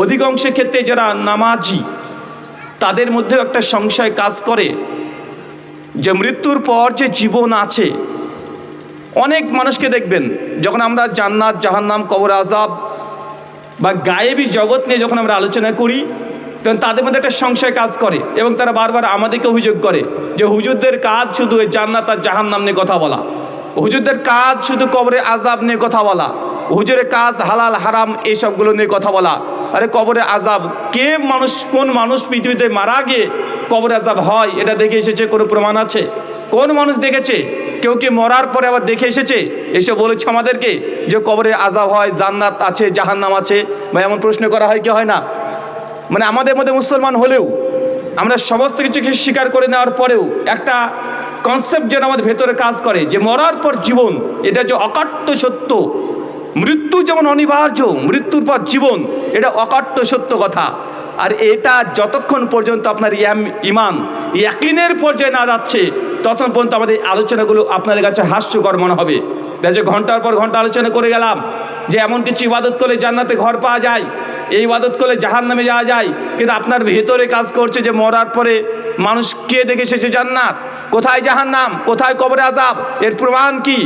অধিকাংশ ক্ষেত্রে যারা নামাজি তাদের মধ্যেও একটা সংশয় কাজ করে যে মৃত্যুর পর যে জীবন আছে। অনেক মানুষকে দেখবেন যখন আমরা জান্নাত, জাহান্নাম, কবর আযাব বা গায়েবী জগৎ নিয়ে যখন আমরা আলোচনা করি তখন তাদের মধ্যে একটা সংশয় কাজ করে এবং তারা বারবার আমাদেরকে অভিযোগ করে যে হুজুরদের কাজ শুধু এই জান্নাত আর জাহান্নাম নিয়ে কথা বলা, হুজুরদের কাজ শুধু কবরে আযাব নিয়ে কথা বলা, হুজুরের কাজ হালাল হারাম এইসবগুলো নিয়ে কথা বলা। আরে কবরে আযাব কোন মানুষ পৃথিবীতে মারা গিয়ে কবরে আযাব হয় এটা দেখে এসেছে? কোনো প্রমাণ আছে? কোন মানুষ দেখেছে? কেউ কি মরার পরে আবার দেখে এসেছে, এসে বলেছে আমাদেরকে যে কবরে আযাব হয়, জান্নাত আছে, জাহান্নাম আছে? বা এমন প্রশ্ন করা হয় কি হয় না? মানে আমাদের মধ্যে মুসলমান হলেও আমরা সমস্ত কিছুকে স্বীকার করে নেওয়ার পরেও একটা কনসেপ্ট যেন আমাদের ভেতরে কাজ করে যে মরার পর জীবন, এটা যে অকাট্য সত্য। মৃত্যু যেমন অনিবার্য, মৃত্যুর পর জীবন এটা অকাট্য সত্য কথা। আর এটা যতক্ষণ পর্যন্ত আপনার ইমান ইয়াকিনের পর্যায়ে না যাচ্ছে ততক্ষণ পর্যন্ত আমাদের আলোচনাগুলো আপনাদের কাছে হাস্যকর মনে হবে। যে ঘন্টার পর ঘন্টা আলোচনা করে গেলাম যে এমন কিছু ইবাদত করলে জান্নাতে ঘর পাওয়া যায়, এই ইবাদত করলে জাহান্নামে যাওয়া যায়, কিন্তু আপনার ভেতরে কাজ করছে যে মরার পরে মানুষ কে দেখে এসেছে জান্নাত, কোথায় জাহান্নাম, কোথায় কবরে আযাব, এর প্রমাণ কি?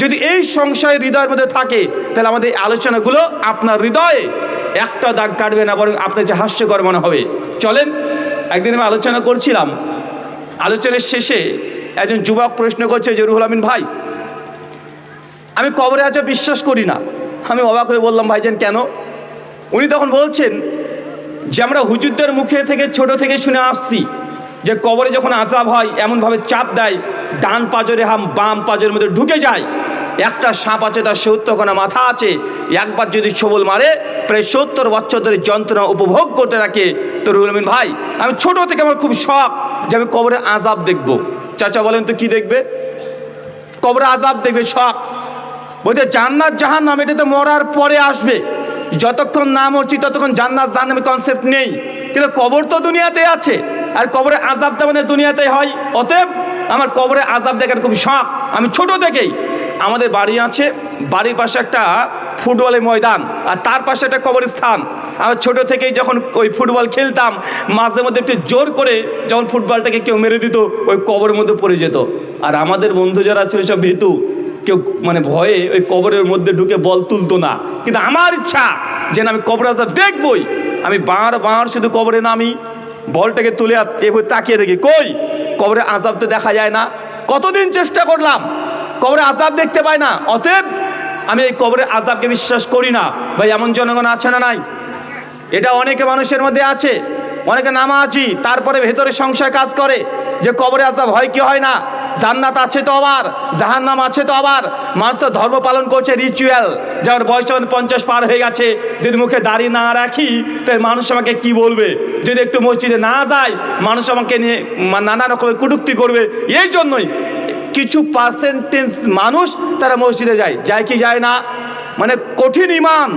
যদি এই সংশয় হৃদয়ের মধ্যে থাকে তাহলে আমাদের আলোচনাগুলো আপনার হৃদয়ে একটা দাগ কাটবে না, বরং আপনার যে হাস্যকর মনে হবে। চলেন, একদিন আমি আলোচনা করছিলাম, আলোচনার শেষে একজন যুবক প্রশ্ন করছে যে রুহুল আমিন ভাই, আমি কবরে আযাব বিশ্বাস করি না। আমি অবাক হয়ে বললাম ভাইজান কেন? উনি তখন বলছেন যে আমরা হুজুরদের মুখে থেকে ছোট থেকে শুনে আসছি যে কবরে যখন আযাব হয় এমনভাবে চাপ দেয় ডান পাঁজরে হাম বাম পাঁজরের মধ্যে ঢুকে যায়। একটা সাপ আছে, তার 70খানা মাথা আছে, একবার যদি ছবল মারে প্রায় 70 বছর ধরে যন্ত্রণা উপভোগ করতে থাকে। তো রুহুল আমিন ভাই, আমি ছোট থেকে আমার খুব শখ যে আমি কবরে আযাব দেখব। চাচা বলেন তো কি দেখবে? কবরে আযাব দেখবে, শখ। বলছে জান্নাত জাহান্নাম এটা তো মরার পরে আসবে, যতক্ষণ না মরছি ততক্ষণ জান্নাত জাহান্নামের কনসেপ্ট নেই, কিন্তু কবর তো দুনিয়াতে আছে, আর কবরে আযাবটা মানে দুনিয়াতেই হয়। অতএব আমার কবরে আযাব দেখার খুব শখ। আমি ছোট থেকেই, আমাদের বাড়ি আছে, বাড়ির পাশে একটা ফুটবলের ময়দান আর তার পাশে একটা কবরস্থান। আমি ছোট থেকেই যখন ওই ফুটবল খেলতাম মাঝে মধ্যে একটু জোর করে যখন ফুটবলটাকে কেউ মেরে দিত ওই কবরের মধ্যে পড়ে যেত। আর আমাদের বন্ধু যারা ছিল সব ভীতু, কেউ মানে ভয়ে ওই কবরের মধ্যে ঢুকে বল তুলতো না। কিন্তু আমার ইচ্ছা যে আমি কবর আযাব দেখবই। আমি বারবার শুধু কবরে নামি, বলটাকে তুলে এভাবে তাকিয়ে দেখি, কই কবরে আযাব তো দেখা যায় না। কতদিন চেষ্টা করলাম, কবরে আযাব দেখতে পাই না। অতএব আমি এই কবরে আযাবকে বিশ্বাস করি না। ভাই এমন জনগণ আছে না নাই? এটা অনেকে মানুষের মধ্যে আছে। অনেকে নামাজি, তারপরে ভেতরে সংশয় কাজ করে যে কবরে আযাব হয় কি হয় না, জান্নাত আছে তো আবার জাহান্নাম আছে তো আবার। মানুষ তো ধর্ম পালন করছে রিচুয়াল, যেমন বয়স 50 পার হয়ে গেছে, যদি মুখে দাড়ি না রাখি তাহলে মানুষ আমাকে কি বলবে, যদি একটু মসজিদে না যায় মানুষ আমাকে নিয়ে নানা রকমের কটূক্তি করবে। এই জন্যই কিছু পার্সেন্টেজ মানুষ তারা মসজিদে যায় কি যায় না, মানে কঠিন ইমান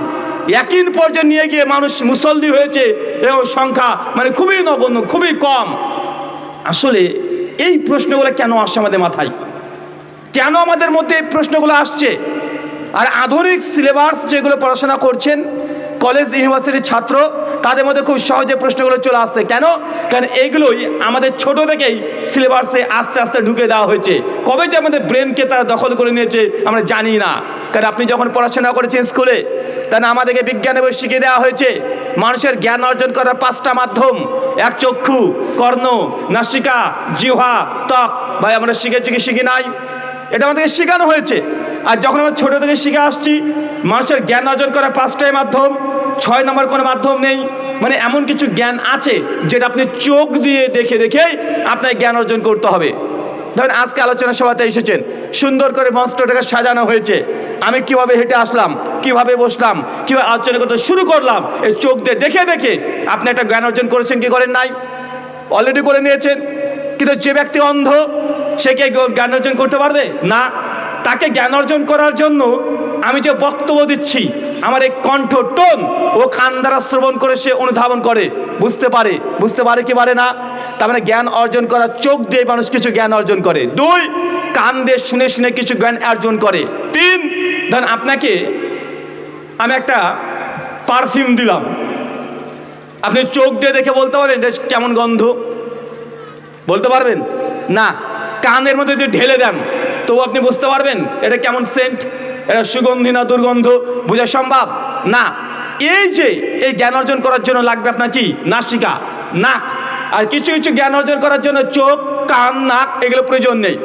ইয়াকিন পর্যায়ে নিয়ে গিয়ে মানুষ মুসল্লি হয়েছে এবং সংখ্যা মানে খুবই নগণ্য, খুবই কম। আসলে এই প্রশ্নগুলো কেন আসছে আমাদের মাথায়? কেন আমাদের মধ্যে এই প্রশ্নগুলো আসছে? আর আধুনিক সিলেবাস যেগুলো পড়াশোনা করছেন কলেজ ইউনিভার্সিটির ছাত্র, তাদের মধ্যে খুব সহজে প্রশ্নগুলো চলে আসছে। কেন? কারণ এইগুলোই আমাদের ছোট থেকেই সিলেবাসে আস্তে আস্তে ঢুকে দেওয়া হয়েছে। কবে যে আমাদের ব্রেনকে তারা দখল করে নিয়েছে আমরা জানি না। কারণ আপনি যখন পড়াশোনা করেছেন স্কুলে, তাহলে আমাদেরকে বিজ্ঞানে বই শিখিয়ে দেওয়া হয়েছে মানুষের জ্ঞান অর্জন করার 5টা মাধ্যম, এক চক্ষু, কর্ণ, নাসিকা, জিহ্বা, ত্বক। ভাই আমরা শিখেছি কি শিখি নাই? এটা আমাদেরকে শেখানো হয়েছে। আর যখন আমরা ছোটো থেকে শিখে আসছি মানুষের জ্ঞান অর্জন করার 5টাই মাধ্যম, 6 নম্বর কোনো মাধ্যম নেই। মানে এমন কিছু জ্ঞান আছে যেটা আপনি চোখ দিয়ে দেখে দেখেই আপনার জ্ঞান অর্জন করতে হবে। ধরেন আজকে আলোচনা সভাতে এসেছেন, সুন্দর করে মঞ্চটাকে সাজানো হয়েছে, আমি কিভাবে হেঁটে আসলাম, কিভাবে বসলাম, কীভাবে আলোচনা করতে শুরু করলাম, এই চোখ দিয়ে দেখে দেখে আপনি একটা জ্ঞান অর্জন করেছেন কি করেন নাই? অলরেডি করে নিয়েছেন। কিন্তু যে ব্যক্তি অন্ধ সে কি জ্ঞান অর্জন করতে পারবে না? তাকে জ্ঞান অর্জন করার জন্য আমি যে বক্তব্য দিচ্ছি আমার এই কণ্ঠ টোন ও কান দ্বারা শ্রবণ করে সে অনুধাবন করে, বুঝতে পারে কি পারে না? তার মানে জ্ঞান অর্জন করার চোখ দিয়ে মানুষ কিছু জ্ঞান অর্জন করে। 2, কান দিয়ে শুনে শুনে কিছু জ্ঞান অর্জন করে। 3, ধরেন আপনাকে আমি একটা পারফিউম দিলাম, আপনি চোখ দিয়ে দেখে বলতে পারবেন এটা কেমন গন্ধ? বলতে পারবেন না। কানের মধ্যে যদি ঢেলে দেন তবু আপনি বুঝতে পারবেন এটা কেমন সেন্ট, এটা সুগন্ধি না দুর্গন্ধ বোঝা সম্ভব না। এই যে এই জ্ঞান অর্জন করার জন্য লাগবে আপনার কি? নাসিকা, নাক। আর কিছু কিছু জ্ঞান অর্জন করার জন্য চোখ, কান, নাক এগুলো প্রয়োজন নেই।